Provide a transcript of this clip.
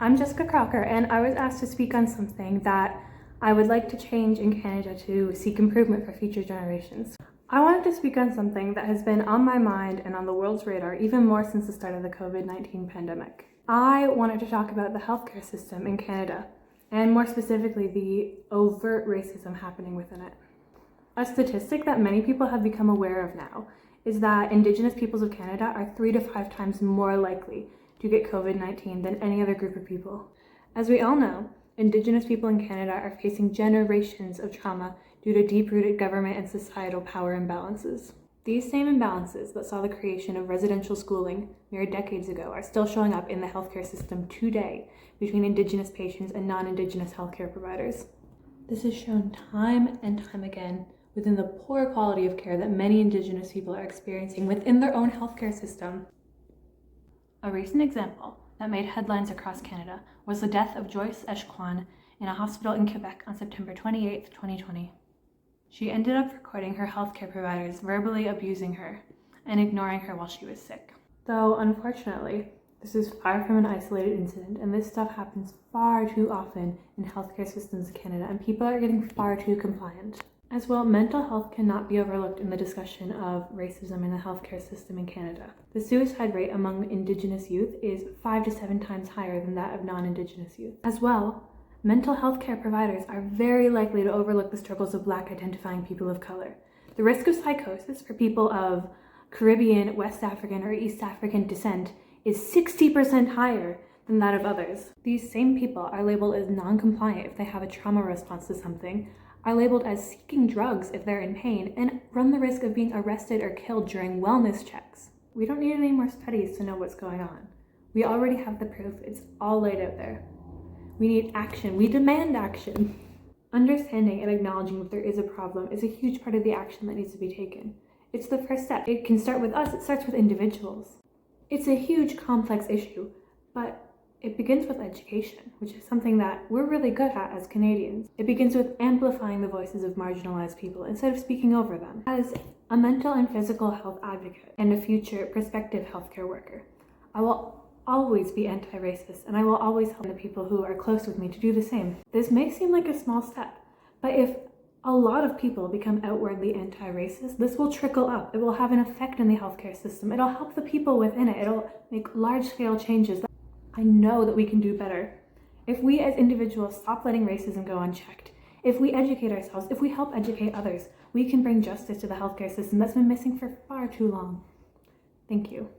I'm Jessica Crocker, and I was asked to speak on something that I would like to change in Canada to seek improvement for future generations. I wanted to speak on something that has been on my mind and on the world's radar even more since the start of the COVID-19 pandemic. I wanted to talk about the healthcare system in Canada, and more specifically, the overt racism happening within it. A statistic that many people have become aware of now is that Indigenous peoples of Canada are 3 to 5 times more likely to get COVID-19 than any other group of people. As we all know, Indigenous people in Canada are facing generations of trauma due to deep-rooted government and societal power imbalances. These same imbalances that saw the creation of residential schooling mere decades ago are still showing up in the healthcare system today between Indigenous patients and non-Indigenous healthcare providers. This is shown time and time again within the poor quality of care that many Indigenous people are experiencing within their own healthcare system. A recent example that made headlines across Canada was the death of Joyce Echaquan in a hospital in Quebec on September 28, 2020. She ended up recording her healthcare providers verbally abusing her and ignoring her while she was sick. Though, unfortunately, this is far from an isolated incident, and this stuff happens far too often in healthcare systems in Canada, and people are getting far too compliant. As well, mental health cannot be overlooked in the discussion of racism in the healthcare system in Canada. The suicide rate among Indigenous youth is 5 to 7 times higher than that of non-Indigenous youth. As well, mental health care providers are very likely to overlook the struggles of Black identifying people of color. The risk of psychosis for people of Caribbean, West African, or East African descent is 60% higher than that of others. These same people are labeled as non-compliant if they have a trauma response to something, are labeled as seeking drugs if they're in pain, and run the risk of being arrested or killed during wellness checks. We don't need any more studies to know what's going on. We already have the proof. It's all laid out there. We need action. We demand action. Understanding and acknowledging that there is a problem is a huge part of the action that needs to be taken. It's the first step. It can start with us. It starts with individuals. It's a huge, complex issue, but it begins with education, which is something that we're really good at as Canadians. It begins with amplifying the voices of marginalized people instead of speaking over them. As a mental and physical health advocate and a future prospective healthcare worker, I will always be anti-racist, and I will always help the people who are close with me to do the same. This may seem like a small step, but if a lot of people become outwardly anti-racist, this will trickle up. It will have an effect in the healthcare system. It'll help the people within it. It'll make large-scale changes. I know that we can do better. If we as individuals stop letting racism go unchecked, if we educate ourselves, if we help educate others, we can bring justice to the healthcare system that's been missing for far too long. Thank you.